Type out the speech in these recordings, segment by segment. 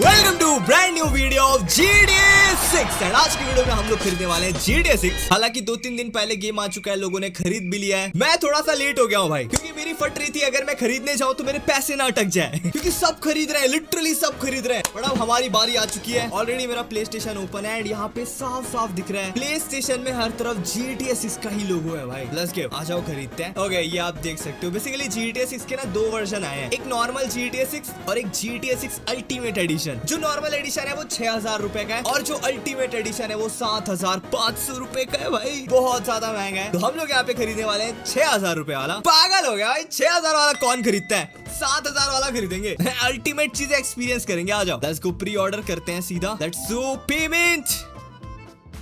Welcome to brand new video of GTA 6 and आज की video में हम लोग खरीदने वाले हैं GTA 6। हालांकि 2-3 दिन पहले गेम आ चुका है, लोगों ने खरीद भी लिया है। मैं थोड़ा सा लेट हो गया हूँ भाई, क्योंकि मेरी फट रही थी अगर मैं खरीदने जाऊँ तो मेरे पैसे ना अटक जाए, क्योंकि सब खरीद रहे हैं, लिटरली सब खरीद रहे हैं। बट अब हमारी बारी आ चुकी है। ऑलरेडी मेरा प्ले स्टेशन ओपन है एंड यहाँ पे साफ साफ दिख रहा है प्ले स्टेशन में हर तरफ GTA 6 का ही लोगो है भाई। लेट्स गो, आ जाओ खरीदते हैं। ओके, ये आप देख सकते हो। बेसिकली GTA 6 के ना 2 वर्जन आए हैं, एक नॉर्मल GTA 6 और एक GTA 6 अल्टीमेट एडिशन। जो नॉर्मल एडिशन है वो 6000 रुपए का है और जो अल्टीमेट एडिशन है वो 7500 रुपए का है भाई। बहुत ज्यादा महंगा है। तो हम लोग यहाँ पे खरीदने वाले हैं 6000 रुपए वाला। पागल हो गया भाई, 6000 वाला कौन खरीदता है? 7000 वाला खरीदेंगे। अल्टीमेट चीजें एक्सपीरियंस करेंगे। आ जाओ, लेट्स गो। प्री ऑर्डर करते हैं सीधा। लेट्स गो, पेमेंट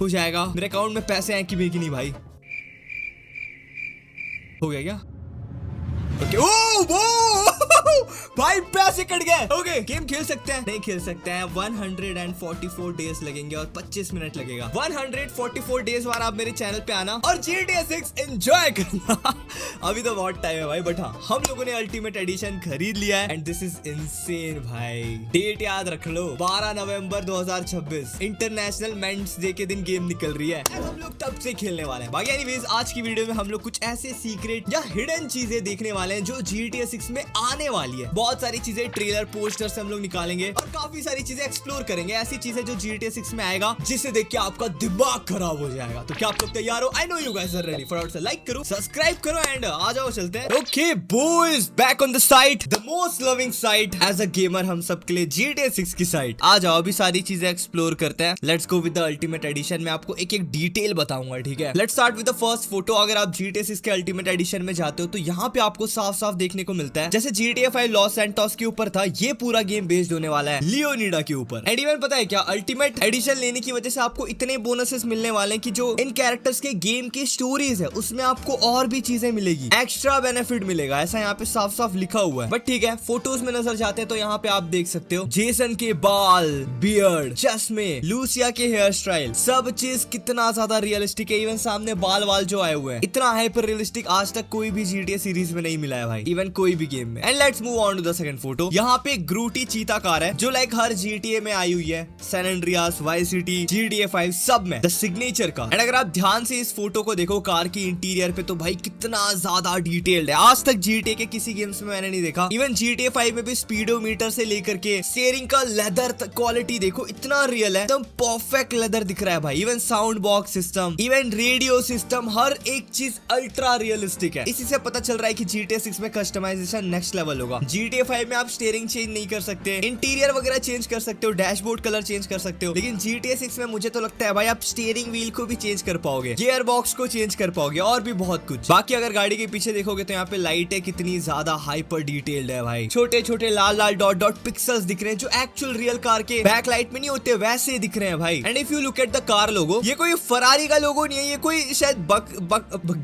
हो जाएगा। मेरे अकाउंट में पैसे हैं कि नहीं भाई? हो गया क्या? ओके, ओ वो भाई पैसे कट गए। ओके, गेम खेल सकते हैं? नहीं खेल सकते हैं। 144 डेज लगेंगे और 25 मिनट लगेगा। 144 डेज बाद आप मेरे चैनल पे आना और GTA 6 एंजॉय करना। अभी तो बहुत टाइम है भाई, बट हाँ, हम लोगों ने अल्टीमेट एडिशन खरीद लिया है एंड दिस इज इनसेन भाई। डेट याद रख लो, 12 नवंबर 2026 इंटरनेशनल मेंस डे के दिन गेम निकल रही है। हम लोग तब से खेलने वाले हैं। बाकी एनीवेज, आज की वीडियो में हम लोग कुछ ऐसे सीक्रेट या हिडन चीजें देखने वाले हैं जो GTA 6 में आने वाली है। बहुत सारी चीजें ट्रेलर पोस्टर से हम लोग निकालेंगे और काफी सारी चीजें एक्सप्लोर करेंगे। ऐसी चीजें जो GTA 6 में आएगा जिसे देख के आपका दिमाग खराब हो जाएगा। तो क्या आप लोग तैयार हो? I know you guys are ready. फटाफट से लाइक करो, सब्सक्राइब करो एंड आ जाओ, चलते हैं। Okay boys, back on the site, the most loving site as a gamer हम सब के लिए, GTA 6 की साइट। आ जाओ, अभी सारी चीजें एक्सप्लोर करते हैं। Let's go with the ultimate addition. मैं आपको एक एक डिटेल बताऊंगा, ठीक है? Let's start with the first photo. अगर आप GTA 6 के अल्टीमेट एडिशन में जाते हो तो यहाँ पे आपको साफ साफ देखने को मिलता है जैसे GTA 5 लॉस सैंटोस के ऊपर था, ये पूरा गेम बेस्ड होने वाला है लियोनीडा के ऊपर। एंड इवन पता है क्या, अल्टीमेट एडिशन लेने की वजह से आपको इतने बोनसेस मिलने वाले हैं कि जो इन कैरेक्टर्स के गेम की स्टोरीज है उसमें आपको और भी चीजें मिलेगी, एक्स्ट्रा बेनिफिट मिलेगा। ऐसा यहाँ पे साफ साफ लिखा हुआ है। बट ठीक है, फोटोज में नजर जाते हैं तो यहाँ पे आप देख सकते हो जेसन के बाल, बियर्ड, चश्मे, लूसिया के हेयर स्टाइल, सब चीज कितना ज्यादा रियलिस्टिक है। इवन सामने बाल वाल जो आए हुए हैं, इतना हाइपर रियलिस्टिक आज तक कोई भी GTA सीरीज में नहीं मिला है भाई, इवन कोई भी गेम में। And let's move on to the second photo. यहाँ पे ग्रूटी चीता कार है जो लाइक हर GTA में आई हुई है, San Andreas, Vice City, GTA 5 सब में द सिग्नेचर कार। एंड अगर आप ध्यान से इस फोटो को देखो कार की इंटीरियर पे, तो भाई कितना ज्यादा डिटेल्ड है। आज तक GTA के किसी गेम्स में मैंने नहीं देखा। इवन GTA 5 में भी स्पीडोमीटर से लेकर के स्टीयरिंग का लेदर क्वालिटी देखो, इतना रियल है, एकदम परफेक्ट लेदर दिख रहा है भाई। Even sound box system, even radio system, हर एक चीज अल्ट्रा रियलिस्टिक है। इसी से पता चल रहा है कि GTA 6 में कस्टमाइजेशन नेक्स्ट लेवल होगा। GTA 5 में आप स्टीयरिंग चेंज नहीं कर सकते, इंटीरियर वगैरह चेंज कर सकते हो, डैशबोर्ड कलर चेंज कर सकते हो, लेकिन GTA 6 में मुझे तो लगता है भाई आप स्टीयरिंग व्हील को भी चेंज कर पाओगे, गियर बॉक्स को चेंज कर पाओगे और भी बहुत कुछ। बाकी अगर गाड़ी के पीछे देखोगे तो यहाँ पे लाइटें कितनी ज्यादा हाइपर डिटेल्ड है भाई। छोटे छोटे लाल लाल डॉट डॉट पिक्सल्स दिख रहे हैं जो एक्चुअल रियल कार के बैक लाइट में नहीं होते, वैसे दिख रहे हैं भाई। And if you look at the car logo, ये कोई फरारी का लोगो नहीं है, ये कोई शायद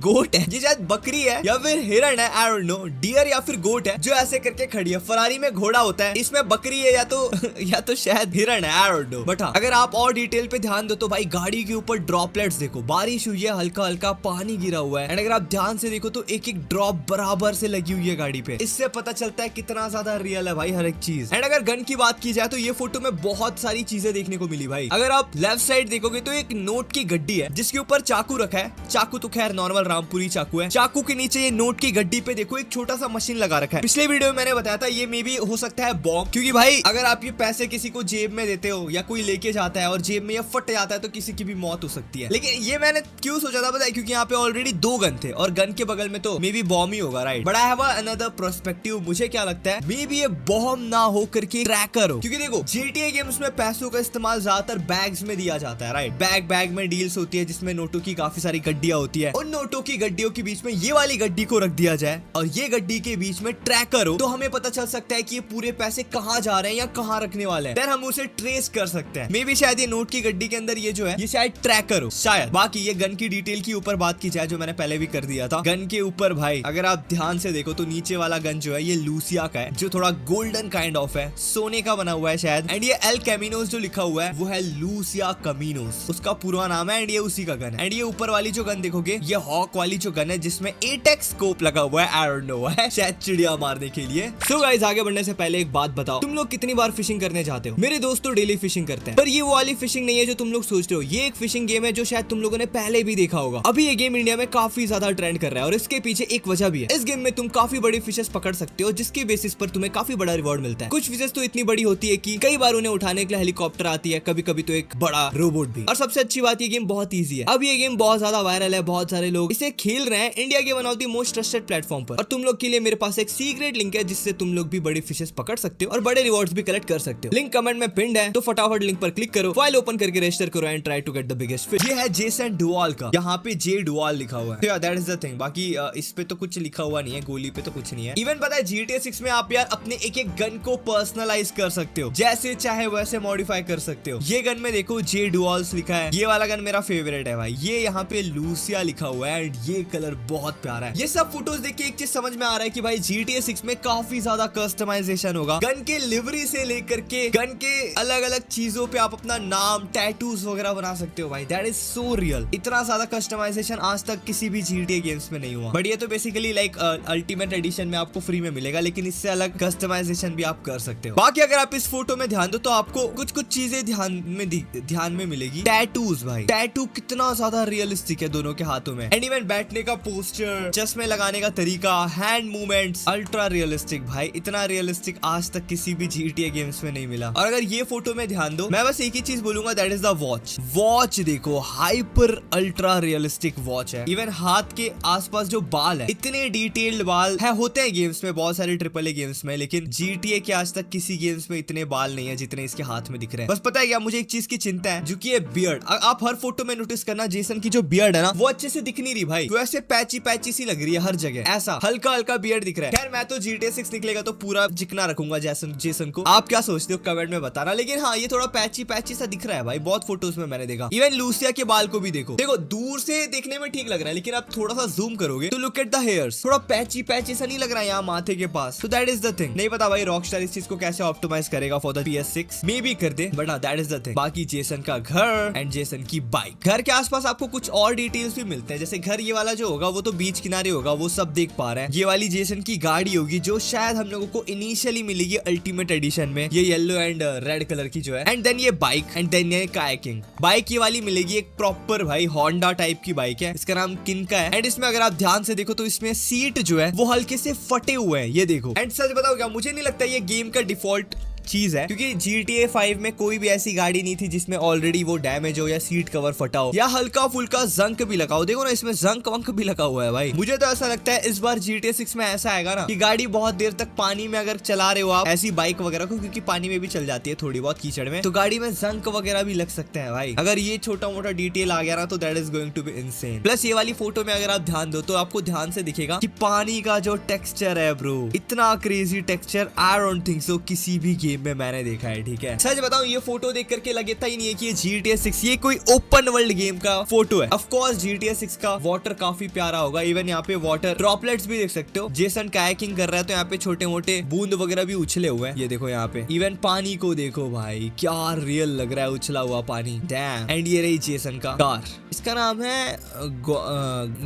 गोट है, ये शायद बकरी है या फिर हिरण है, आई डोंट नो, डियर या फिर गोट है जो ऐसे करके खड़ी है। फरारी में घोड़ा होता है, इसमें बकरी है या तो शायद हिरण है, आई डोंट नो। बट हाँ, अगर आप और डिटेल पे ध्यान दो तो भाई गाड़ी के ऊपर ड्रॉपलेट्स देखो, बारिश हुई है, हल्का हल्का पानी गिरा हुआ है। एंड अगर आप ध्यान से देखो तो एक एक ड्रॉप बराबर से लगी हुई है गाड़ी पे। इससे पता चलता है कितना ज्यादा रियल है भाई हर एक चीज। एंड अगर गन की बात की जाए तो ये फोटो में बहुत सारी चीजें देखने को मिली भाई। अगर आप लेफ्ट साइड देखोगे तो एक नोट की गड्डी है जिसके ऊपर चाकू रखा है। चाकू तो खैर नॉर्मल रामपुरी चाकू है। चाकू के नीचे ये नोट की गड्डी पे देखो एक छोटा सा मशीन लगा रखा है। पिछले वीडियो में मैंने बताया था ये मे बी हो सकता है बॉम्ब, क्योंकि भाई अगर आप ये पैसे किसी को जेब में देते हो या कोई लेके जाता है और जेब में ये फट जाता है तो किसी की भी मौत हो सकती है। लेकिन ये मैंने क्यों सोचा था पता है? क्योंकि यहाँ पे ऑलरेडी 2 गन थे और गन के बगल में तो मे बी बॉम्ब ही होगा, right? But I have another perspective. मुझे क्या लगता है, मे बी ये बॉम्ब ना हो करके ट्रैकर हो। क्योंकि देखो GTA गेम्स में पैसों का इस्तेमाल ज्यादातर बैग्स में दिया जाता है, राइट? बैग में डील्स होती है जिसमें नोटों की काफी सारी गड्डियां होती है। उन नोटों की गड्डियों के बीच में ये वाली गड्डी को रख दिया जाए और ये गड्डी के बीच में ट्रैकर हो, तो हमें पता चल सकता है कि ये पूरे पैसे कहाँ जा रहे हैं या कहाँ रखने वाले हैं। देन हम उसे ट्रेस कर सकते हैं। मे बी शायद ये नोट की गड्डी के अंदर ये जो है ये शायद ट्रैकर हो, शायद। बाकी ये गन की डिटेल के ऊपर बात की जाए जो मैंने पहले भी कर दिया था, गन के ऊपर भाई अगर आप ध्यान से देखो तो नीचे वाला गन जो है ये लूसिया का है, जो थोड़ा गोल्डन काइंड ऑफ है, सोने का बना हुआ है शायद। एंड ये एल कैमिनोस जो लिखा हुआ है वो है लूसिया कमीनोस, उसका पूरा नाम है। एंड ये उसी का गन है। एंड ये ऊपर वाली जो गन देखोगे ये हॉक वाली जो गन है जिसमें 8x स्कोप लगा हुआ है, आई डोंट नो है, शायद चिड़िया मारने के मिली है। सो गाइस, आगे बढ़ने से पहले एक बात बताओ, तुम लोग कितनी बार फिशिंग करने जाते हो? मेरे दोस्त तो डेली फिशिंग करते हैं, पर ये वो वाली फिशिंग नहीं है जो तुम लोग सोच रहे हो। ये एक फिशिंग गेम है जो शायद तुम लोगों ने पहले भी देखा होगा। अभी ये गेम इंडिया में काफी ज्यादा ट्रेंड कर रहा है और इसके पीछे एक वजह भी है। इस गेम में तुम काफी बड़ी फिशेस पकड़ सकते हो, जिसके बेसिस पर तुम्हें काफी बड़ा रिवॉर्ड मिलता है। कुछ फिशेस तो इतनी बड़ी होती है कि कई बार उन्हें उठाने के लिए हेलीकॉप्टर आती है, कभी कभी तो एक बड़ा रोबोट भी। और सबसे अच्छी बात, ये गेम बहुत ईजी है। अब ये गेम बहुत ज्यादा वायरल है, बहुत सारे लोग इसे खेल रहे हैं इंडिया के one of the most trusted platform पर। और तुम लोग के लिए मेरे पास एक सीक्रेट लिंक है जिससे तुम लोग भी बड़ी फिशेस पकड़ सकते हो और बड़े रिवॉर्ड्स भी कलेक्ट कर सकते हो। लिंक कमेंट में पिन्ड है, तो फटाफट लिंक पर क्लिक करो, फाइल ओपन करके रजिस्टर करो and try to get the biggest fish. ये है जेसन डुआल का, यहाँ पे जे डुआल लिखा हुआ है। That is the thing. बाकी इस पे तो कुछ लिखा हुआ नहीं है, गोली पे तो कुछ नहीं है। इवन पता है GTA 6 में आप यार अपने एक एक गन को पर्सनलाइज कर सकते हो, जैसे चाहे वैसे मॉडिफाई कर सकते हो। ये गन में देखो जे डुआल्स लिखा है, ये वाला गन मेरा फेवरेट है भाई। ये यहाँ पे लूसिया लिखा हुआ है एंड ये कलर बहुत प्यारा है। ये सब फोटोज देख के एक चीज समझ में आ रहा है कि भाई GTA 6 में काफी ज्यादा कस्टमाइजेशन होगा। गन के लिवरी से लेकर के गन के अलग अलग चीजों पे आप अपना नाम, टैटूज वगैरह बना सकते हो भाई। That is so real. इतना ज्यादा कस्टमाइजेशन आज तक किसी भी GTA गेम्स में नहीं हुआ। बट ये तो बेसिकली लाइक अल्टीमेट एडिशन में आपको फ्री में मिलेगा, लेकिन इससे अलग कस्टमाइजेशन भी आप कर सकते हो। बाकी अगर आप इस फोटो में ध्यान दो तो आपको कुछ कुछ चीजें ध्यान में मिलेगी। टैटूज भाई, टैटू कितना ज्यादा रियलिस्टिक है दोनों के हाथों में। एंड इवन बैठने का पोस्चर, चश्मे लगाने का तरीका, हैंड मूवमेंट्स, अल्ट्रा रियलिस्टिक भाई। इतना रियलिस्टिक आज तक किसी भी GTA गेम्स में नहीं मिला। और अगर ये फोटो में ध्यान दो, मैं बस एक ही चीज बोलूंगा, that is the watch. Watch देखो, हाइपर अल्ट्रा रियलिस्टिक वॉच है। इवन हाथ के आसपास जो बाल है, इतने डिटेल्ड बाल है, होते हैं गेम्स में, बहुत सारे AAA गेम्स में, लेकिन GTA के आज तक किसी गेम्स में इतने बाल नहीं है जितने इसके हाथ में दिख रहे हैं। बस पता है क्या, मुझे एक चीज की चिंता है, जो कि है बियर्ड। आप हर फोटो में नोटिस करना, जेसन की जो बियर्ड है ना, वो अच्छे से दिख नहीं रही भाई, वैसे पैची पैची सी लग रही है हर जगह, ऐसा हल्का हल्का बियर्ड दिख रहा है। खैर, मैं तो GTA 6 निकलेगा तो पूरा चिकना रखूंगा जेसन को। आप क्या सोचते हो कमेंट में बताना। लेकिन हाँ, ये थोड़ा पैची पैची सा दिख रहा है भाई, बहुत फोटोज में मैंने देखा। इवन लूसिया के बाल को भी देखो दूर से देखने में ठीक लग रहा है, लेकिन आप थोड़ा सा जूम करोगे तो लुक एट द हेयर्स, थोड़ा पैची पैची सा नहीं लग रहा है यहाँ माथे के पास। तो दैट इज द थिंग। नहीं पता भाई रॉकस्टार इस चीज को कैसे ऑप्टिमाइज करेगा फॉर द PS6, मे भी कर दे, बट हाँ दैट इज द थिंग। बाकी जेसन का घर एंड जेसन की बाइक, घर के आसपास आपको कुछ और डिटेल्स भी मिलते हैं। जैसे घर ये वाला जो होगा वो तो बीच किनारे होगा, वो सब देख पा रहे हैं। ये वाली जेसन की गाड़ी होगी जो शायद हम लोगों को इनिशियली मिलेगी अल्टीमेट एडिशन में, ये येलो एंड रेड कलर की जो है। एंड देन ये बाइक, एंड देन ये कायाकिंग बाइक। ये वाली मिलेगी एक प्रॉपर भाई होंडा टाइप की बाइक है, इसका नाम किन का है। एंड इसमें अगर आप ध्यान से देखो तो इसमें सीट जो है वो हल्के से फटे हुए हैं, ये देखो। एंड सच बताओ क्या, मुझे नहीं लगता ये गेम का डिफॉल्ट चीज है, क्योंकि GTA 5 में कोई भी ऐसी गाड़ी नहीं थी जिसमें ऑलरेडी वो डैमेज हो या सीट कवर फटा हो या हल्का फुल्का जंक भी लगा हो। देखो ना, इसमें जंक वंक भी लगा हुआ है भाई। मुझे तो ऐसा लगता है इस बार GTA 6 में ऐसा आएगा ना कि गाड़ी बहुत देर तक पानी में अगर चला रहे हो आप ऐसी बाइक वगैरह को, क्योंकि पानी में भी चल जाती है थोड़ी बहुत कीचड़ में, तो गाड़ी में जंक वगैरह भी लग सकते हैं भाई। अगर ये छोटा मोटा डिटेल आ गया ना तो that is going to be insane. Plus ये वाली फोटो में अगर आप ध्यान दो तो आपको ध्यान से दिखेगा कि पानी का जो टेक्सचर है ब्रो, इतना crazy texture I don't think so किसी भी गेम में मैंने देखा है। ठीक है, सच बताऊं ये फोटो देख करके लगता ही नहीं है कि ये GTA 6 ये कोई ओपन वर्ल्ड गेम का फोटो है। ऑफ कोर्स GTA 6 का वाटर काफी प्यारा होगा। इवन यहाँ पे वाटर ड्रॉपलेट्स भी देख सकते हो। जेसन कायाकिंग कर रहा है तो यहाँ पे छोटे मोटे बूंद वगैरह भी उछले हुए हैं, ये देखो यहाँ पे। इवन पानी को देखो भाई, क्या रियल लग रहा है उछला हुआ पानी, डैम। एंड ये रही जेसन का कार, इसका नाम है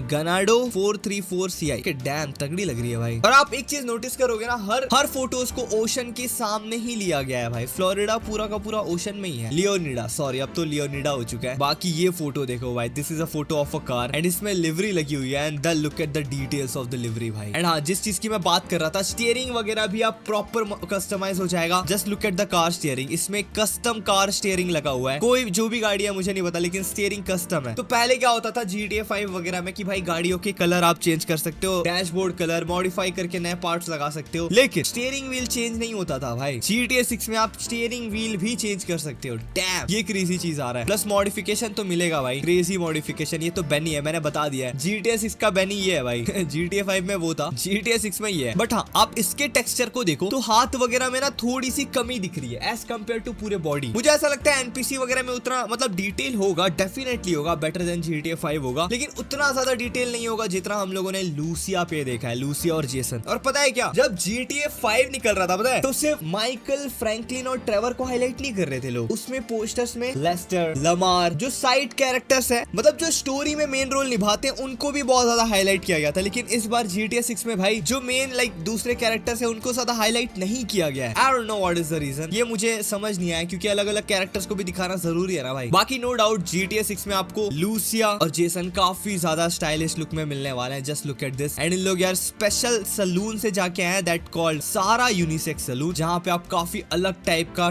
गनाडो 434 CI के। डैम तगड़ी लग रही है भाई। और आप एक चीज नोटिस करोगे ना, हर फोटोज को ओशन के सामने ही लिया गया है भाई। फ्लोरिडा पूरा का पूरा ओशन में ही है, लियोनिडा, सॉरी अब तो लियोनिडा हो चुका है। बाकी ये फोटो देखो भाई, this is a photo of a car and इसमें लिवरी लगी हुई है and the look at the details of the livery भाई। एंड हाँ, जिस चीज की मैं बात कर रहा था, स्टीयरिंग वगैरह भी आप प्रॉपर कस्टमाइज हो जाएगा। Just look at the car steering, इसमें कस्टम कार स्टीयरिंग लगा हुआ है। कोई जो भी गाड़ी है मुझे नहीं पता, लेकिन स्टीयरिंग कस्टम है। तो पहले क्या होता था GTA 5 वगैरह में कि भाई गाड़ियों के कलर आप चेंज कर सकते हो, डैशबोर्ड कलर मॉडिफाई करके नए पार्ट्स लगा सकते हो, लेकिन स्टीयरिंग व्हील चेंज नहीं होता था भाई। GTA 6 में आप स्टीयरिंग व्हील भी चेंज कर सकते हो। डैम, ये क्रेजी चीज आ रहा है। प्लस मॉडिफिकेशन तो मिलेगा भाई, क्रेजी मॉडिफिकेशन। ये तो बेनी है, मैंने बता दिया है। GTA 6 का बेनी ये है भाई GTA 5 में वो था, GTA 6 में ये है। बट हाँ, आप इसके टेक्सचर को देखो तो हाथ वगैरह में ना थोड़ी सी कमी दिख रही है एज कम्पेयर टू पूरे बॉडी। मुझे ऐसा लगता है NPC वगैरह में उतना मतलब डिटेल होगा, डेफिनेटली होगा, बेटर देन GTA 5 होगा, लेकिन उतना ज्यादा डिटेल नहीं होगा जितना हम लोगों ने लूसिया पे देखा है, लूसिया और जेसन। और पता है क्या, जब GTA 5 निकल रहा था पता है, तो सिर्फ माइकल डेनियल, फ्रैंकलिन और ट्रेवर को हाईलाइट नहीं कर रहे थे लोग। उसमें पोस्टर्स में लेस्टर, लमार, जो साइड कैरेक्टर्स है, मतलब जो स्टोरी में मेन रोल निभाते हैं, उनको भी बहुत ज्यादा हाईलाइट किया गया था। लेकिन इस बार GTA 6 में भाई जो मेन दूसरे कैरेक्टर्स है उनको ज्यादा हाईलाइट नहीं किया गया है। I don't know what is the reason, ये मुझे समझ नहीं आया, क्योंकि अलग अलग कैरेक्टर्स को भी दिखाना जरूरी है ना भाई। बाकी नो डाउट GTA 6 में आपको लूसिया और जेसन काफी ज्यादा स्टाइलिश लुक में मिलने वाले हैं। Just look at this. And in लोग यार स्पेशल सलून से जाके आए, दैट कॉल्ड सारा यूनिसेक्स सलून, जहाँ पे आप काफी अलग टाइप का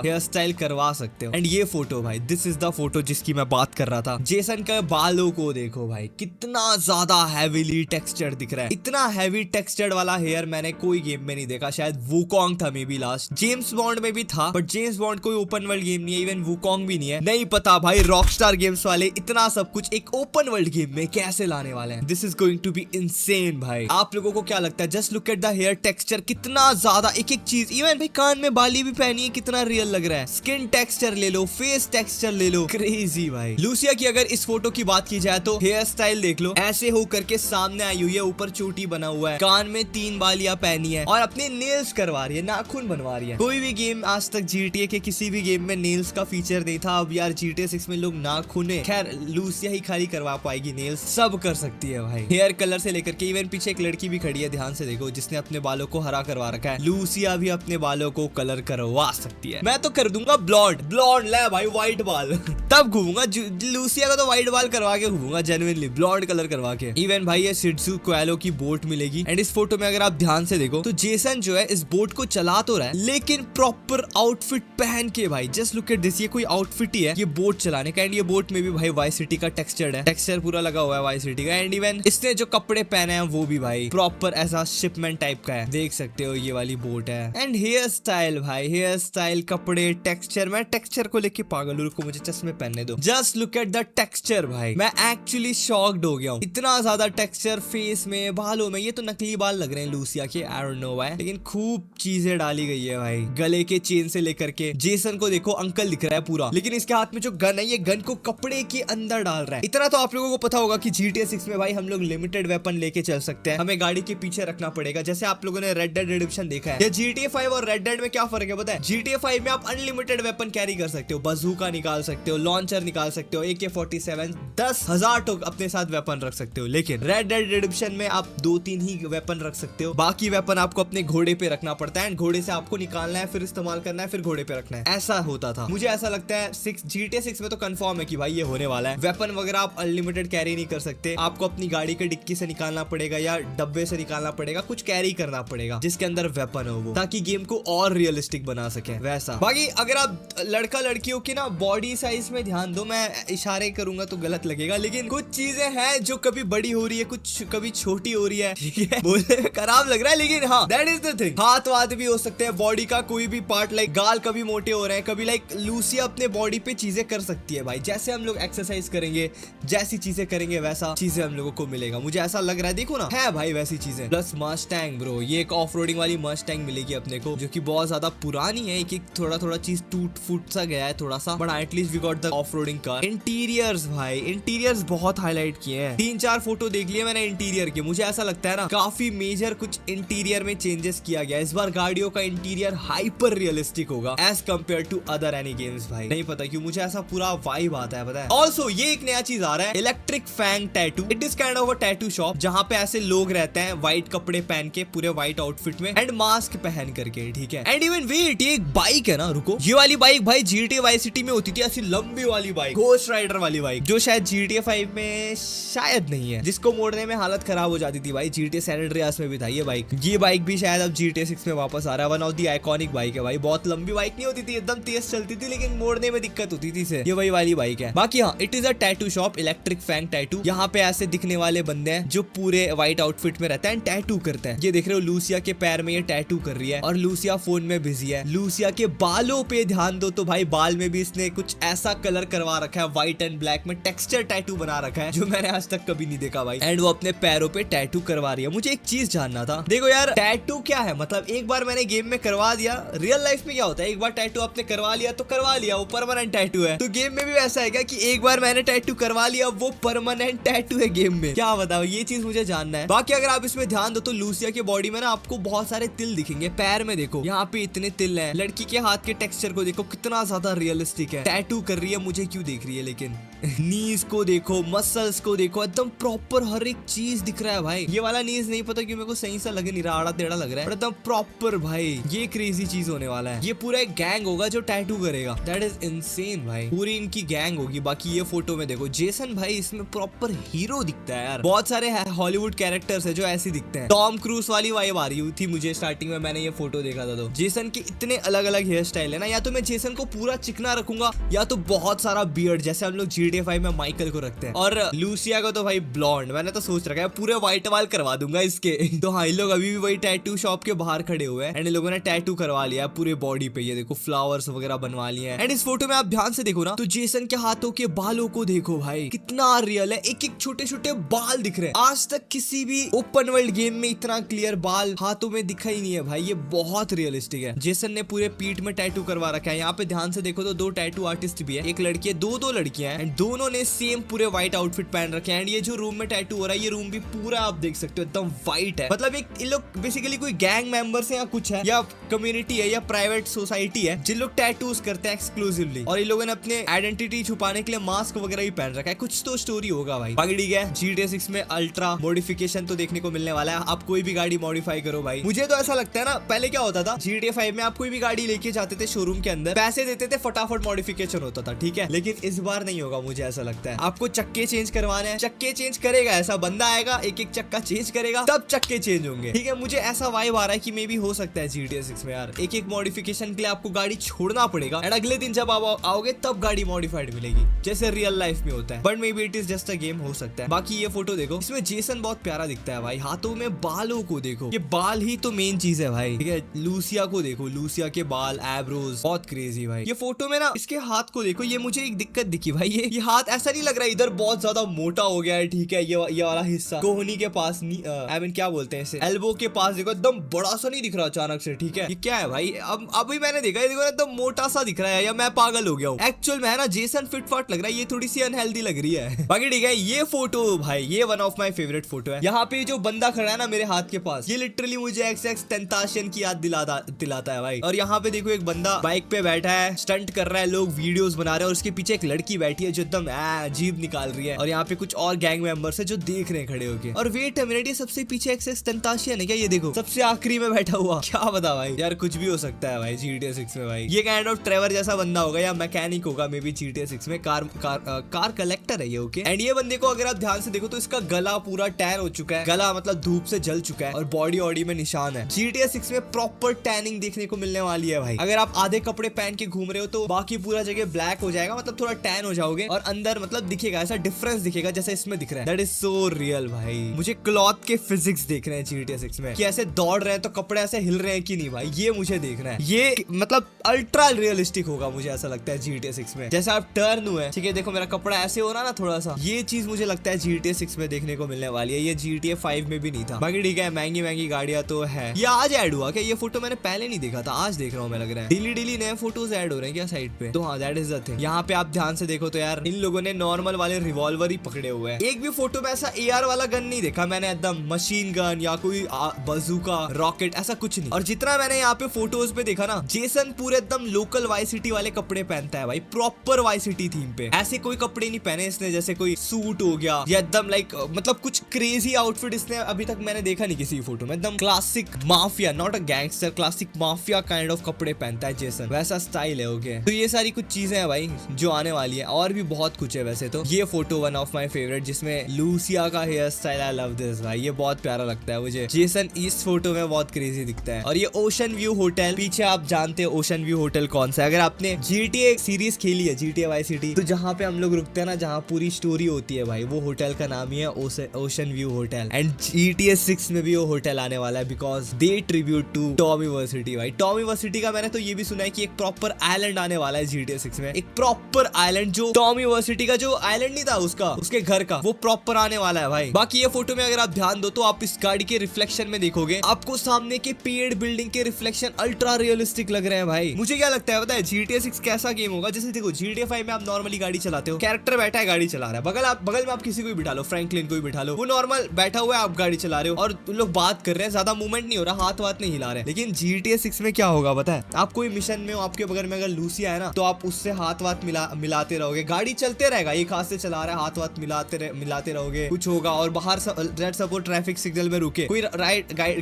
हेयर स्टाइल करवा सकते हो। एंड ये फोटो भाई, दिस इज द फोटो जिसकी मैं बात कर रहा था। जेसन के बालों को देखो भाई, कितना ज्यादा हैवीली टेक्सचर्ड दिख रहा है। इतना हैवी टेक्सचर्ड वाला हेयर मैंने कोई गेम में नहीं देखा। शायद वुकोंग था may be last, James bond में भी था, बट जेम्स बॉन्ड कोई ओपन वर्ल्ड गेम नहीं है, इवन वुकोंग भी नहीं है। नहीं पता भाई रॉकस्टार गेम्स वाले इतना सब कुछ एक ओपन वर्ल्ड गेम में कैसे लाने वाले हैं। This is going to be insane भाई। आप लोगों को क्या लगता है? Just look at the hair texture, कितना ज्यादा एक एक चीज। इवन भाई कान में बाली भी पहनी है, कितना रियल लग रहा है। स्किन टेक्सचर ले लो, फेस टेक्सचर ले लो, क्रेजी भाई। लूसिया की अगर इस फोटो की बात की जाए तो हेयर स्टाइल देख लो, ऐसे हो करके सामने आई हुई है, ऊपर चोटी बना हुआ है, कान में 3 बालियां पहनी है और अपने नेल्स करवा रही है, नाखून बनवा रही है। कोई भी गेम आज तक GTA के किसी भी गेम में नेल्स का फीचर नहीं था। अब यार GTA 6 में लोग नाखूने, खैर लूसिया ही खाली करवा पाएगी, नेल्स सब कर सकती है भाई। हेयर कलर से लेकर के इवन पीछे एक लड़की भी खड़ी है, ध्यान से देखो, जिसने अपने बालों को हरा करवा रखा है। लूसिया भी अपने बालों को कलर करवा सकती है। मैं तो कर दूंगा ब्लॉन्ड, ब्लॉन्ड ले भाई, व्हाइट बाल तब घूमूंगा। लूसिया का तो व्हाइट बाल करवा के घूमूंगा, जेन्युइनली ब्लॉन्ड कलर करवा के। इवन भाई ये शिट्जू कोएलो की बोट मिलेगी। एंड इस फोटो में अगर आप ध्यान से देखो तो जेसन जो है इस बोट को चला तो रहा है, लेकिन प्रॉपर आउटफिट पहन के भाई। जस्ट लुक एट दिस, ये कोई आउटफिट ही है ये बोट चलाने का। एंड ये बोट में भी भाई वाइस सिटी का टेक्सचर है, टेक्सचर पूरा लगा हुआ है वाइस सिटी का। एंड इवन इसने जो कपड़े पहने हैं वो भी भाई प्रॉपर ऐसा शिपमेंट टाइप का है, देख सकते हो ये वाली बोट है। एंड हेयर स्टाइल भाई, हेयर स्टाइल, कपड़े, टेक्सचर, मैं टेक्सचर को लेके पागल हूं। रुको मुझे चश्मे पहनने दो। Just look at the texture भाई, मैं एक्चुअली शॉक्ड हो गया हूँ। इतना ज्यादा टेक्सचर फेस में, बालों में। ये तो नकली बाल लग रहे हैं लूसिया के, आई डोंट नो व्हाई, लेकिन खूब चीजें डाली गई है भाई। गले के चेन से लेकर के जेसन को देखो अंकल दिख रहा है पूरा, लेकिन इसके हाथ में जो गन है ये गन को कपड़े के अंदर डाल रहा है। इतना तो आप लोगों को पता होगा कि GTA 6 में भाई हम लोग लिमिटेड वेपन लेके चल सकते हैं, हमें गाड़ी के पीछे रखना पड़ेगा। जैसे आप लोगों ने रेड डेड रिडेम्पशन देखा है। ये GTA 5 और रेड डेड में क्या फर्क है पता है? GTA 5 में आप अनलिमिटेड वेपन कैरी कर सकते हो, बजूका निकाल सकते हो, लॉन्चर निकाल सकते हो, AK-47, 10,000 तो अपने साथ वेपन रख सकते हो। लेकिन रेड डेड रिडेम्पशन में आप 2-3 ही वेपन रख सकते हो, बाकी वेपन आपको अपने घोड़े पे रखना पड़ता है। घोड़े से आपको निकालना है, फिर इस्तेमाल करना है, फिर घोड़े पे रखना है। ऐसा होता था। मुझे ऐसा लगता है GTA 6 में तो कंफर्म है कि भाई ये होने वाला है। वेपन वगैरह आप अनलिमिटेड कैरी नहीं कर सकते, आपको अपनी गाड़ी के डिक्की से निकालना पड़ेगा या डब्बे से निकालना पड़ेगा, कुछ कैरी करना पड़ेगा जिसके अंदर वेपन हो वो, ताकि गेम को और रियलिस्टिक बना सके वैसा। बाकी अगर आप लड़का लड़कियों की ना बॉडी साइज में ध्यान दो, मैं इशारे करूंगा तो गलत लगेगा, लेकिन कुछ चीजें हैं जो कभी बड़ी हो रही है, कुछ कभी छोटी हो रही है, ठीक है, बोलने में खराब लग रहा है, लेकिन हाँ दैट इज द थिंग। हाथ वाथ भी हो सकते हैं, बॉडी का कोई भी पार्ट, लाइक गाल कभी मोटे हो रहे हैं, कभी लाइक लूसिया अपने बॉडी पे चीजें कर सकती है भाई। जैसे हम लोग एक्सरसाइज करेंगे, जैसी चीजें करेंगे वैसा चीजें हम लोगों को मिलेगा, मुझे ऐसा लग रहा है। देखो ना, है भाई वैसी चीजें। प्लस मस्टैंग ब्रो, ये एक ऑफ रोडिंग वाली मस्टैंग मिलेगी अपने को, जो कि बहुत ज्यादा पुरानी है। एक थोड़ा थोड़ा चीज टूट फूट सा गया है थोड़ा सा, but at least we got the off roading car. Interiors भाई, इंटीरियर्स बहुत हाईलाइट किए हैं। 3-4 फोटो देख लिए मैंने इंटीरियर के, मुझे ऐसा लगता है ना काफी मेजर कुछ इंटीरियर में चेंजेस किया गया। इस बार गाड़ियों का इंटीरियर हाइपर रियलिस्टिक होगा as compare to other any games भाई। नहीं पता क्यों मुझे ऐसा पूरा वाइब आता है, पता है। ऑल्सो ये एक नया चीज आ रहा है, electric fang tattoo. It is kind of a tattoo shop जहाँ पे ऐसे लोग रहते हैं व्हाइट कपड़े पहन के, पूरे व्हाइट आउटफिट में एंड मास्क पहन करके, ठीक है। एंड इवन वेट, ये एक बाइक है ना, रुको, ये वाली बाइक भाई GTA वाई सिटी में होती थी, ऐसी लंबी वाली बाइक, घोस्ट राइडर वाली बाइक, जो शायद GTA 5 में शायद नहीं है, जिसको मोड़ने में हालत खराब हो जाती थी भाई। GTA सैन एंड्रियास में भी था ये बाइक। ये बाइक भी शायद अब GTA 6 में वापस आ रहा है। One of the iconic bike है भाई, बहुत लंबी बाइक नहीं होती थी, एकदम तेज चलती थी, लेकिन मोड़ने में दिक्कत होती थी इसे। ये वही वाली बाइक है। बाकी हाँ, it is a tattoo shop, electric fang tattoo. यहाँ पे ऐसे दिखने वाले बंदे हैं जो पूरे व्हाइट आउटफिट में रहते हैं, टैटू करते हैं। ये देख रहे हो लूसिया के पैर में ये टैटू कर रही है और लूसिया फोन में बिजी है। लूसिया के बालों पे ध्यान दो तो भाई बाल में भी इसने कुछ ऐसा कलर करवा रखा है व्हाइट एंड ब्लैक में, टेक्सचर टैटू बना रखा है जो मैंने आज तक कभी नहीं देखा भाई। एंड वो अपने पैरों पे टैटू करवा रही है। मुझे एक चीज जानना था, देखो यार टैटू क्या है, मतलब एक बार मैंने गेम में करवा दिया, रियल लाइफ में क्या होता है, एक बार टैटू आपने करवा लिया तो करवा लिया, वो परमानेंट टैटू है। तो गेम में भी वैसा है क्या कि एक बार मैंने टैटू करवा लिया वो परमानेंट टैटू है गेम में? क्या बताओ, ये चीज मुझे जानना है। बाकी अगर आप इसमें ध्यान दो तो लूसिया की बॉडी में ना आपको बहुत सारे तिल दिखेंगे, पैर में देखो यहाँ पे इतने तिल हैं। लड़की के हाथ के टेक्सचर को देखो कितना ज्यादा रियलिस्टिक है। टैटू कर रही है, मुझे क्यों देख रही है लेकिन नीज को देखो, मसल्स को देखो, एकदम प्रॉपर हर एक चीज दिख रहा है भाई। ये वाला नीज नहीं पता क्यों मेरे को सही सा लगे नहीं रहा, आड़ा टेढ़ा लग रहा है, एकदम प्रॉपर भाई। ये क्रेजी चीज होने वाला है, ये पूरा एक गैंग होगा जो टैटू करेगा। दैट इज इनसेन भाई, पूरी इनकी गैंग होगी। बाकी ये फोटो में देखो जेसन भाई इसमें प्रॉपर हीरो दिखता है यार। बहुत सारे हॉलीवुड कैरेक्टर्स है जो ऐसे दिखते हैं। टॉम क्रूज वाली वाइब आ रही थी मुझे स्टार्टिंग में, मैंने ये फोटो देखा था तो जेसन के इतने अलग अलग हेयर स्टाइल है ना, या तो मैं जेसन को पूरा चिकना रखूंगा या तो बहुत सारा बियर्ड जैसे हम लोग GTA 5 में माइकल को रखते हैं। और लूसिया को तो भाई ब्लॉन्ड, मैंने तो सोच रखा है पूरे व्हाइट वाल करवा दूंगा इसके। तो हाँ, इन लोग अभी भी वही टैटू शॉप के बाहर खड़े हुए हैं एंड इन लोगों ने टैटू करवा लिया पूरे बॉडी पे। ये देखो फ्लावर्स वगैरह बनवा लिए हैं। एंड इस फोटो में आप ध्यान से देखो ना तो जेसन के हाथों के बालों को देखो भाई, कितना रियल है। एक एक छोटे छोटे बाल दिख रहे हैं। आज तक किसी भी ओपन वर्ल्ड गेम में इतना क्लियर बाल हाथों में दिखा ही नहीं है भाई, ये बहुत रियलिस्टिक है। जेसन ने पूरे पीठ में टैटू करवा रखा है। यहाँ पे ध्यान से देखो तो दो टैटू आर्टिस्ट भी है, एक लड़की है, दो लड़कियां हैं एंड दोनों ने सेम पूरे व्हाइट आउटफिट पहन रखे हैं। एंड ये जो रूम में टैटू हो रहा है ये रूम भी पूरा आप देख सकते हो एकदम व्हाइट है। मतलब एक इन लोग बेसिकली कोई गैंग मेंबर्स है या कुछ है या कम्युनिटी है या प्राइवेट सोसाइटी है जिन लोग टैटूज करते हैं एक्सक्लूसिवली। और इन लोगों ने अपने आइडेंटिटी छुपाने के लिए मास्क वगैरह भी पहन रखा है। कुछ तो स्टोरी होगा भाई। बाकी ठीक है, GTA 6 में अल्ट्रा मॉडिफिकेशन तो देखने को मिलने वाला है। आप कोई भी गाड़ी मॉडिफाई करो भाई। मुझे तो ऐसा लगता है ना, पहले क्या होता था GTA 5 में आप कोई भी गाड़ी लेके जाते थे शोरूम के अंदर, पैसे देते थे, फटाफट मॉडिफिकेशन होता था, ठीक है। लेकिन इस बार नहीं होगा, मुझे ऐसा लगता है। आपको चक्के चेंज करवाने हैं, चक्के चेंज करेगा ऐसा बंदा आएगा, एक एक चक्का चेंज करेगा, तब चक्के चेंज होंगे, ठीक है। मुझे ऐसा वाइब आ रहा है कि मे भी हो सकता है GTA 6 में यार एक एक मॉडिफिकेशन के लिए आपको गाड़ी छोड़ना पड़ेगा एंड अगले दिन जब आप आओगे तब गाड़ी मॉडिफाइड मिलेगी जैसे रियल लाइफ में होता है। But may be it is just a game, हो सकता है। बाकी ये फोटो देखो, इसमें जेसन बहुत प्यारा दिखता है भाई। हाथों में बालों को देखो, ये बाल ही तो मेन चीज है भाई, ठीक है। लूसिया को देखो, लूसिया के बाल, एब्रोज, बहुत क्रेजी भाई। ये फोटो में ना इसके हाथ को देखो, ये मुझे एक दिक्कत दिखी भाई। ये हाथ ऐसा नहीं लग रहा इधर बहुत ज्यादा मोटा हो गया है, ठीक है। ये वाला हिस्सा कोहनी के पास आई मीन क्या बोलते हैं इसे, एल्बो के पास देखो एकदम बड़ा सा नहीं दिख रहा अचानक से, ठीक है। ये क्या है भाई, अब अभी मैंने देखा है, देखो एकदम मोटा सा दिख रहा है या मैं पागल हो गया हूँ। एक्चुअल में है ना जेसन फिट फाट लग रहा है, ये थोड़ी सी अनहेल्दी लग रही है। बाकी ठीक है, ये फोटो भाई ये one of my favourite photo है। यहाँ पे जो बंदा खड़ा है ना मेरे हाथ के पास, ये लिटरली मुझे XX टेंटाशियन की याद दिलाता है भाई। और यहाँ पे देखो एक बंदा बाइक पे बैठा है, स्टंट कर रहा है, लोग वीडियोस बना रहे हैं और उसके पीछे एक लड़की बैठी है जो एकदम जीभ निकाल रही है। और यहाँ पे कुछ और गैंग मेंबर्स है जो देख रहे हैं खड़े होके। और वेट है मिनट, ये सबसे पीछे XX टेंटाशियन है क्या? ये देखो सबसे आखिरी में बैठा हुआ, क्या बता भाई यार, कुछ भी हो सकता है भाई GTA 6 में भाई। ये काइंड ऑफ ट्रेवर जैसा बंदा होगा या मैकेनिक होगा मे बी GTA 6 में, कार कलेक्टर है ये, ओके। एंड ये बंदे को अगर आप ध्यान से देखो तो इसका गला पूरा टैन हो चुका है, गला मतलब धूप से जल चुका है और बॉडी में निशान है। GTA 6 में प्रॉपर टैनिंग देखने को मिलने वाली है भाई। अगर आप आधे कपड़े पहन के घूम रहे हो तो बाकी पूरा जगह ब्लैक हो जाएगा, मतलब थोड़ा टैन हो जाओगे और अंदर मतलब दिखेगा, ऐसा डिफरेंस दिखेगा जैसे इसमें दिख रहा है। दैट इज सो रियल भाई। मुझे क्लॉथ के फिजिक्स देखने हैं GTA 6 में, कि ऐसे दौड़ रहे हैं तो कपड़े ऐसे हिल रहे हैं कि नहीं भाई, ये मुझे देखना है। ये मतलब अल्ट्रा रियलिस्टिक होगा मुझे ऐसा लगता है GTA 6 में। जैसे आप टर्न हुए, ठीक है, देखो मेरा कपड़ा ऐसे हो रहा ना थोड़ा सा, ये चीज मुझे लगता है GTA 6 में देखने को मिलने वाली है। ये GTA 5 में भी नहीं था। बाकी ठीक है, महंगी गाड़ियां तो है। ये आज ऐड हुआ क्या? ये फोटो मैंने पहले नहीं देखा था, आज देख रहा हूँ मैं, लग रहा है डेली नए फोटोज ऐड हो रहे हैं क्या साइड पे? तो हाँ, दैट इज द थिंग। यहाँ पे आप ध्यान से देखो तो यार इन लोगों ने नॉर्मल वाले रिवॉल्वर ही पकड़े हुए हैं। एक भी फोटो में ऐसा AR वाला गन नहीं देखा मैंने, एकदम मशीन गन या कोई बजूका, रॉकेट, ऐसा कुछ नहीं। और जितना मैंने यहाँ पे फोटोज पे देखा ना, जेसन पूरे एकदम लोकल वाई सिटी वाले कपड़े पहनता है भाई, प्रॉपर वाई सिटी थीम पे। ऐसे कोई कपड़े नहीं पहने इसने जैसे कोई सूट हो गया या एकदम लाइक मतलब कुछ क्रेजी आउटफिट इसने अभी तक मैंने देखा नहीं किसी फोटो में। एकदम classic mafia, not a gangster, classic mafia kind of कपड़े पहनता है जेसन, वैसा स्टाइल है, ओके। तो ये सारी कुछ चीजें हैं भाई जो आने वाली है, और भी बहुत कुछ है वैसे तो। ये photo one of my favourite, जिसमें लूसिया का hair style, I love this भाई, ये बहुत प्यारा लगता है मुझे। जेसन इस फोटो में बहुत क्रेजी दिखता है। और ये ओशन व्यू होटल, पीछे आप जानते हैं ओशन व्यू होटल कौन सा है। अगर आपने GTA सीरीज खेली है, GTA Vice City, तो जहाँ पे हम लोग रुकते हैं ना, जहाँ पूरी स्टोरी होती है भाई, वो होटल का नाम ही है ocean view hotel. And GTA 6 में भी वो होटल आने वाला है because they tribute to Tommy Vercetti भाई। टॉमी वर्सिटी का मैंने तो ये भी सुना है कि एक प्रॉपर आइलैंड आने वाला है GTA 6 में, एक प्रॉपर आइलैंड, जो टॉम यूनिवर्सिटी का जो आइलैंड नहीं था उसका, उसके घर का, वो प्रॉपर आने वाला है भाई। बाकी ये फोटो में अगर आप ध्यान दो तो आप इस गाड़ी के रिफ्लेक्शन में देखोगे, आपको सामने के पेड़ बिल्डिंग के रिफ्लेक्शन अल्ट्रा रियलिस्टिक लग रहे हैं भाई। मुझे क्या लगता है पता है, GTA 6 कैसा गेम होगा, जैसे देखो GTA 5 में आप नॉर्मली गाड़ी चलाते हो, कैरेक्टर बैठा है गाड़ी चला रहा है, बगल में आप किसी को भी बिठा लो, फ्रैंकलिन को भी बिठा लो, वो नॉर्मल बैठा हुआ है, आप गाड़ी चला रहे हो और तुम लोग बात कर रहे हैं, ज्यादा मूवमेंट नहीं हो रहा, हाथ वाथ नहीं हिला रहे। लेकिन GTA 6 में क्या होगा पता है, आप कोई मिशन में हो, आपके बगल में अगर लूसिया है ना, तो आप उससे हाथ वाथ मिलाते रहोगे, गाड़ी चलते रहेगा, एक हाथ से चला रहा है, हाथ वाथ मिलाते रहोगे, कुछ होगा और बाहर सपोज ट्रैफिक सिग्नल में रुके, कोई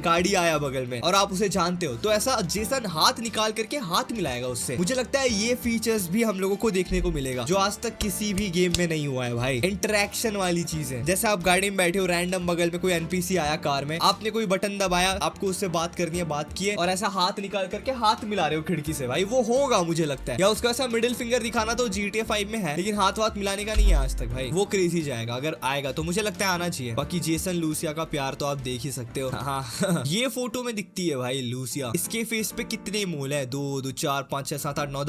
गाड़ी आया बगल में और आप उसे जानते हो, तो ऐसा जेसन हाथ निकाल करके हाथ मिलाएगा उससे। मुझे लगता है ये फीचर्स भी हम लोगों को देखने को मिलेगा, जो आज तक किसी भी गेम में नहीं हुआ है भाई। इंटरेक्शन वाली चीज है, जैसे आप गाड़ी में बैठे हो, रैंडम बगल में कोई एनपीसी आया कार में, आपने कोई बटन दबाया, आपको उससे बात करनी है, बात किए और ऐसा हाथ निकाल करके हाथ मिला रहे हो खिड़की से, भाई वो होगा मुझे लगता है। या उसका ऐसा मिडिल फिंगर दिखाना तो GTA 5 में है, लेकिन हाथ वाथ मिलाने का नहीं है आज तक भाई। वो क्रेजी जाएगा, अगर आएगा तो मुझे लगता है आना चाहिए। बाकी जेसन लूसिया का प्यार तो आप देख ही सकते हो। हाँ ये फोटो में दिखती है भाई लूसिया, इसके फेस पे कितने मोल है, 2 2 4 5 6 7 8 9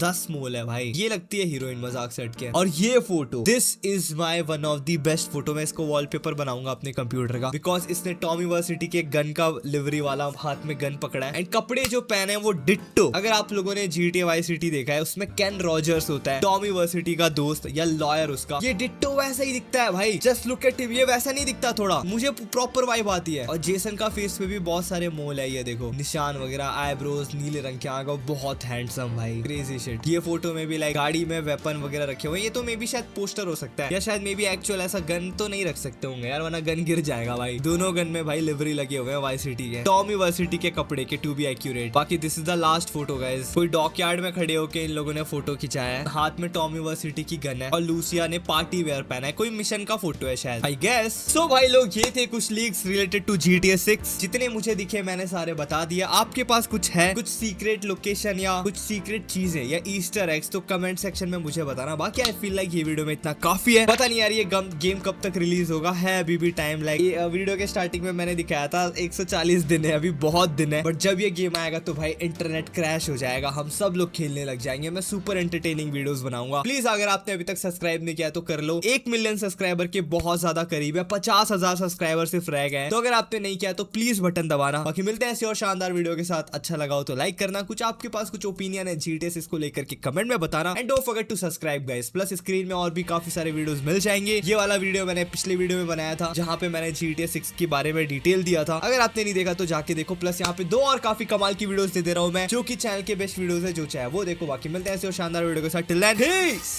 10 मोल है भाई। ये लगती है हीरोइन मजाक से हटके। और ये photo, this is my one of the best photo, मैं इसको वॉलपेपर बनाऊंगा अपने कंप्यूटर का, बिकॉज इसने टॉम यूनिवर्सिटी के गन का लिवरी वाला हाथ में गन पकड़ा है, एंड कपड़े जो पहने हैं वो डिट्टो। अगर आप लोगों ने GTA Vice City देखा है, उसमें केन रॉजर्स होता है टॉम यूनिवर्सिटी का दोस्त या लॉयर उसका, ये डिट्टो वैसा ही दिखता है भाई। जस्ट लुक एट हिम, ये वैसा नहीं दिखता, थोड़ा मुझे प्रॉपर वाइब आती है। और जेसन का फेस पे भी बहुत सारे मोल है, ये देखो निशान वगैरह, आईब्रोज, नीले रंग के आंख, बहुत हैंडसम भाई, क्रेजी शिट। ये फोटो में भी लाइक गाड़ी में वेपन वगैरह रखे हुए, ये तो मे बी शायद पोस्टर हो सकता है, या शायद मे बी एक्चुअल ऐसा गन तो नहीं रख सकते होंगे यार, वरना गन गिर जाएगा भाई। दोनों गन में भाई लिवरी लगे हुए हैं वाइस सिटी के, टॉम यूनिवर्सिटी के कपड़े के, टू बी एक्यूरेट। बाकी this is the last photo guys, कोई डॉकयार्ड में खड़े होके इन लोगों ने फोटो खिंचाया है, हाथ में टॉम यूनिवर्सिटी की गन है और लूसिया ने पार्टी वेयर पहना है, कोई मिशन का फोटो है शायद, आई गेस। सो भाई लोग, ये थे कुछ लीक्स रिलेटेड टू GTA 6, जितने मुझे दिखे मैंने सारे बता दिया। आपके पास कुछ है, कुछ सीक्रेट लोकेशन या कुछ सीक्रेट चीजें या ईस्टर एग्स, तो कमेंट सेक्शन में मुझे बताना। बाकी आई फील लाइक ये वीडियो में इतना काफी है, पता नहीं यार ये गेम कब तक रिलीज होगा, है अभी भी टाइम। लाइक वीडियो के स्टार्टिंग में मैंने दिखाया था 140 दिन है, अभी बहुत दिन है, बट जब ये गेम आएगा तो भाई इंटरनेट क्रैश हो जाएगा, हम सब लोग खेलने लग जाएंगे, मैं सुपर एंटरटेनिंग वीडियोस बनाऊंगा। प्लीज अगर आपने अभी तक सब्सक्राइब नहीं किया तो कर लो, 1 मिलियन सब्सक्राइबर के बहुत ज्यादा करीब है, 50,000 सब्सक्राइबर सिर्फ रह गए हैं, तो अगर आपने नहीं किया तो प्लीज बटन दबाना। बाकी मिलते हैं ऐसी और शानदार वीडियो के साथ, अच्छा लगा हो तो लाइक करना, कुछ आपके पास कुछ ओपिनियन है GTA 6 को लेकर के कमेंट में बताना, and don't forget to subscribe guys. Plus screen में और भी काफी सारे वीडियोस मिल जाएंगे, ये वाला वीडियो मैंने पिछले वीडियो में बनाया था जहां पे मैंने GTA 6 के बारे में डिटेल दिया था, अगर आपने नहीं देखा तो जाके देखो। प्लस यहाँ पे 2 और काफी कमाल की वीडियोस दे रहा हूँ मैं, जो कि चैनल के बेस्ट वीडियोस है, जो चाहे वो देखो। बाकी मिलते हैं ऐसे और शानदार वीडियो के साथ, टिल देन पीस।